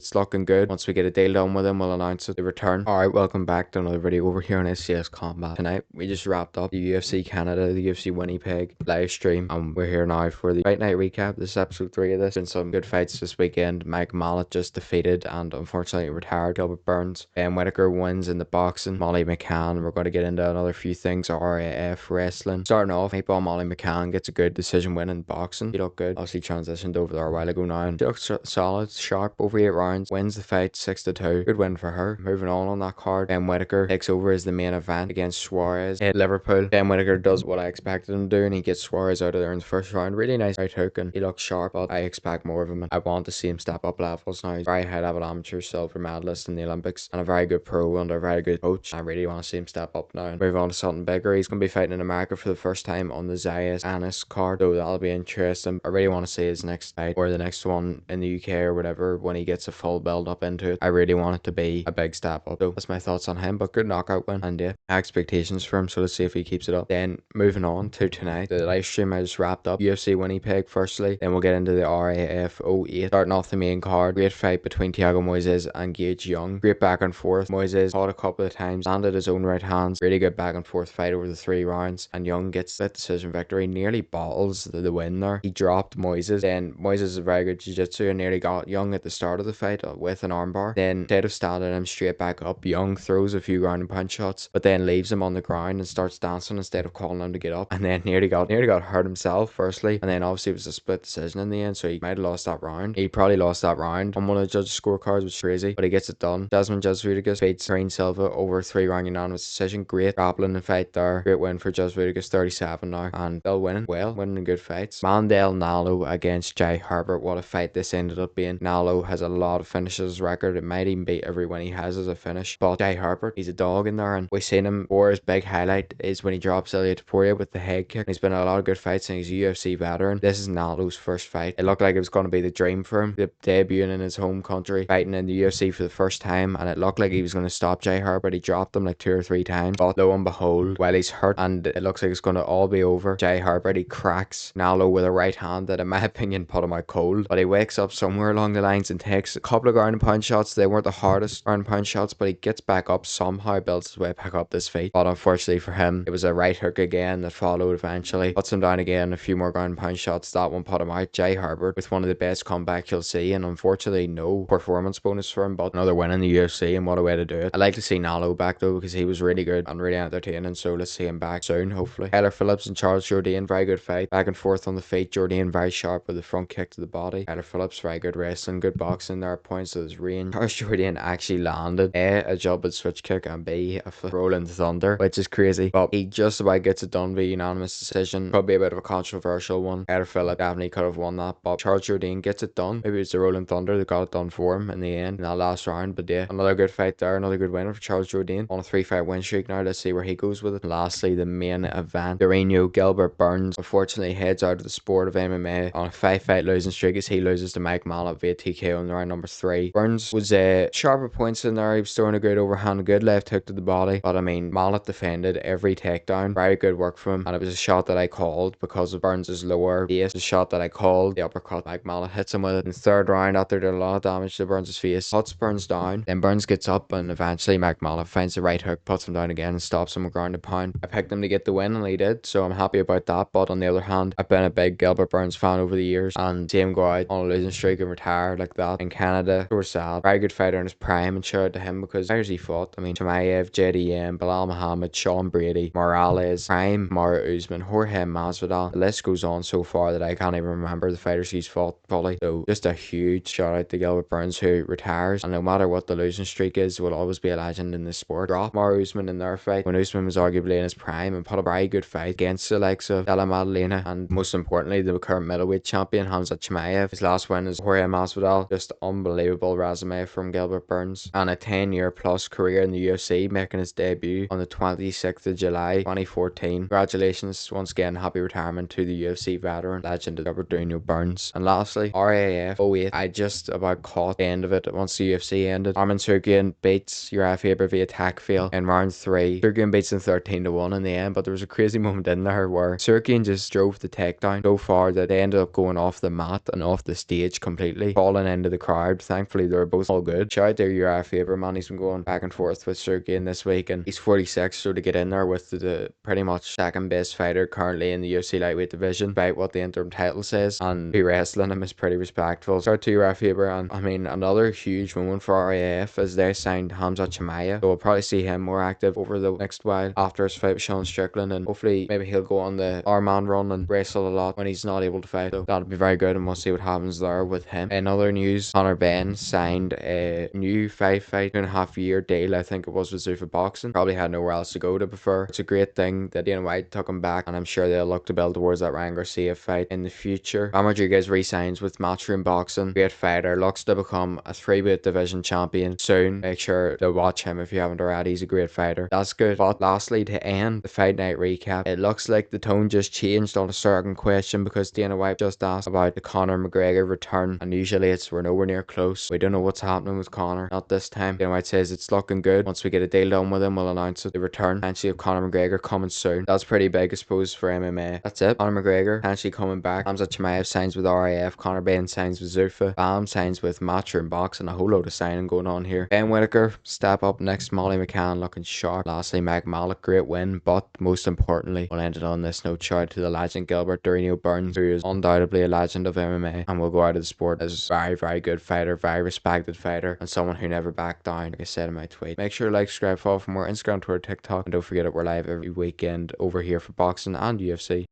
it's looking good. Once we get a deal done with him, we'll announce it, the return. Alright, welcome back to another video over here on SCS Combat. Tonight, we just wrapped up the UFC Canada, the UFC Winnipeg live stream, and we're here now for the Fight Night recap. This is episode 3 of this. Been some good fights this weekend. Mike Mallet just defeated and unfortunately retired Gilbert Burns. Whittaker wins in the boxing. Molly McCann, we're going to get into another few things. RAF wrestling. Starting off, Meatball Molly McCann gets a good decision win in boxing. He looked good. Obviously transitioned over there a while ago now. She looks solid, sharp, over 8 rounds. Wins the fight 6-2. Good win for her. Moving on that card, Whittaker takes over as the main event against Suarez at Liverpool. Whittaker does what I expected him to do, and he gets Suarez out of there in the first round. Really nice right hook, and he looks sharp, but I expect more of him. I want to see him step up levels now. He's a very high level amateur silver medalist in the Olympics, and a very good pro under a very good coach. I really want to see him step up now and move on to something bigger. He's going to be fighting in America for the first time on the Zayas Anis card, so that'll be interesting. I really want to see his next fight, or the next one in the UK or whatever, when he gets a full build up into it. I really want it to be a big step up. So that's my thoughts on him, but good knockout win, and yeah, expectations for him, so let's see if he keeps it up. Then moving on to tonight, the live stream I just wrapped up. UFC Winnipeg firstly, then we'll get into the RAF 08. Starting off the main card, great fight between Thiago Moises and Gage Young. Great back and forth. Moises fought a couple of times, landed his own right hands. Really good back and forth fight over the 3 rounds, and Young gets that decision victory. Nearly bottles the win there. He dropped Moises. Then Moises is a very good jiu-jitsu and nearly got Young at the start of the fight with an armbar. Then instead of standing him straight back up, Young throws a few ground and pound shots, but then leaves him on the ground and starts dancing instead of calling him to get up, and then nearly got hurt himself firstly, and then obviously it was a split decision in the end, so he might have lost that round. He probably lost that round on one of the judges' scorecards, which is crazy, but he gets it done. Desmond Jasudicas beats Green Silva over 3-round unanimous decision. Great grappling and fight there. Great win for Jasudicas, 37 now, and they'll winning good fights. Mandel Nalo against Jai Herbert. What a fight this ended up being. Nalo has a lot of finishes record. It might even beat every win he has as a finish, but Jai Herbert, he's a dog in there, and we've seen him, or his big highlight is when he drops Ilya Topuria with the head kick. He's been in a lot of good fights and he's a UFC veteran. This is Nalo's first fight. It looked like it was going to be the dream for him, debuting in his home country, fighting in the UFC for the first time, and it looked like he was going to stop Jai Herbert. He dropped him like 2 or 3 times, but lo and behold, while he's hurt and it looks like it's going to all be over, Jai Herbert, he cracks Nalo with a right hand that in my opinion put him out cold, but he wakes up somewhere along the lines and takes a couple of ground and pound shots. They weren't the hardest ground and pound shots, but he gets back up somehow, builds his way back up this fight, but unfortunately for him, it was a right hook again that followed eventually, puts him down again, a few more ground and pound shots, that one put him out. Jai Herbert with one of the best comebacks you'll see, and unfortunately no performance bonus for him, but another win in the UFC, and what a way to do it. I'd like to see Nalo back though, because he was really good and really entertaining, so let's see him back soon hopefully. Tyler Phillips and Charles Jourdain, very good fight, back and forth on the feet. Jourdain very sharp with the front kick to the body. Tyler Phillips very good wrestling, good boxing there, points to his range. Charles Jourdain actually landed a jump switch kick and B a rolling thunder, which is crazy, but he just about gets it done via unanimous decision. Probably a bit of a controversial one. Tyler Phillips definitely could have won that, but Charles Jourdain gets it done. Maybe it's the rolling thunder that got it done for him in the end in that last round, but yeah, another good fight there, another good win for Charles Jourdain on a 3-fight win streak now. Let's see where he goes with it. And lastly, the main event, Gilbert Burns unfortunately heads out of the sport of MMA on a 5-fight losing streak as he loses to Mike Mallet via TKO in round number 3. Burns was sharper points in there. He was throwing a good overhand, a good left hook to the body, but I mean, Mallet defended every takedown. Very good work from him, and it was a shot that I called because of Burns' lower base. The shot that I called, the uppercut, Mike Mallet hits him with it in the 3rd round after doing a lot of damage to Burns' face. Puts Burns down, then Burns gets up, and eventually Mike Mallet finds the right hook, puts him down again, and stops him with ground and pound. I picked him to get the win, and he did, so I'm happy about that. But on the other hand, I've been a big Gilbert Burns fan over the years, and see him go out on a losing streak and retire like that in Canada, so sad. Very good fighter in his prime, and shout out to him because fighters he fought, I mean, Chimaev, JDM, Bilal Muhammad, Sean Brady, Morales, Prime, Mario Usman, Jorge Masvidal. The list goes on so far that I can't even remember the fighters he's fought fully. So just a huge shout out to Gilbert Burns, who retires, and no matter what the losing streak is, will always be a legend in this sport. Drop Mario Usman in their fight when Usman was arguably in his prime, and put a very good fight against the likes of Della Maddalena, and most importantly the current middleweight champion Hamza Chimaev. His last win is Jorge Masvidal. Just unbelievable resume from Gilbert Burns, and a 10-year plus career in the UFC, making his debut on the 26th of July 2014. Congratulations once again, happy retirement to the UFC veteran legend Gilbert Burns. And lastly, RAF 08. I just about caught the end of it once the UFC ended. Arman Tsarukyan beats Uriah Faber via attack fail in round 3. Tsarukyan beats him 13-1 in the end, but there was a crazy moment in there where Tsarukyan just drove the takedown so far that they ended up going off the mat and off the stage completely, falling into the crowd card. Thankfully, they're both all good. Shout out to Uriah Faber, man. He's been going back and forth with Sergey this week, and he's 46, so to get in there with the pretty much second best fighter currently in the UFC lightweight division, despite what the interim title says, and be wrestling him is pretty respectful. Shout out to Uriah Faber, and I mean, another huge moment for RAF as they signed Hamza Chimaev, so we'll probably see him more active over the next while after his fight with Sean Strickland, and hopefully maybe he'll go on the R-Man run and wrestle a lot when he's not able to fight, so that'll be very good, and we'll see what happens there with him. In other news, Conor Ben signed a new 2.5 year deal, I think it was, with Zuffa Boxing. Probably had nowhere else to go to prefer. It's a great thing that Dana White took him back, and I'm sure they'll look to build towards that Ryan Garcia fight in the future. Bam Rodriguez re-signs with Matchroom Boxing. Great fighter, looks to become a 3-weight division champion soon. Make sure to watch him if you haven't already. He's a great fighter. That's good. But lastly, to end the fight night recap, it looks like the tone just changed on a certain question because Dana White just asked about the Conor McGregor return, and usually we're nowhere near close. We don't know what's happening with Conor. Not this time. Dana White says it's looking good. Once we get a deal done with him, we'll announce it. The return potentially of Conor McGregor coming soon. That's pretty big, I suppose, for MMA. That's it. Conor McGregor potentially coming back. Hamza Chimaev signs with RAF. Conor Ben signs with Zuffa. Bam signs with Matchroom Boxing. A whole load of signing going on here. Ben Whittaker step up next. Molly McCann looking sharp. Lastly, Meg Malik, great win, but most importantly, we'll end it on this note. Shout out to the legend Gilbert Burns, who is undoubtedly a legend of MMA and will go out of the sport as a very, very good fighter, very respected fighter, and someone who never backed down, like I said in my tweet. Make sure to like, subscribe, follow for more Instagram, Twitter, TikTok, and don't forget that we're live every weekend over here for boxing and UFC.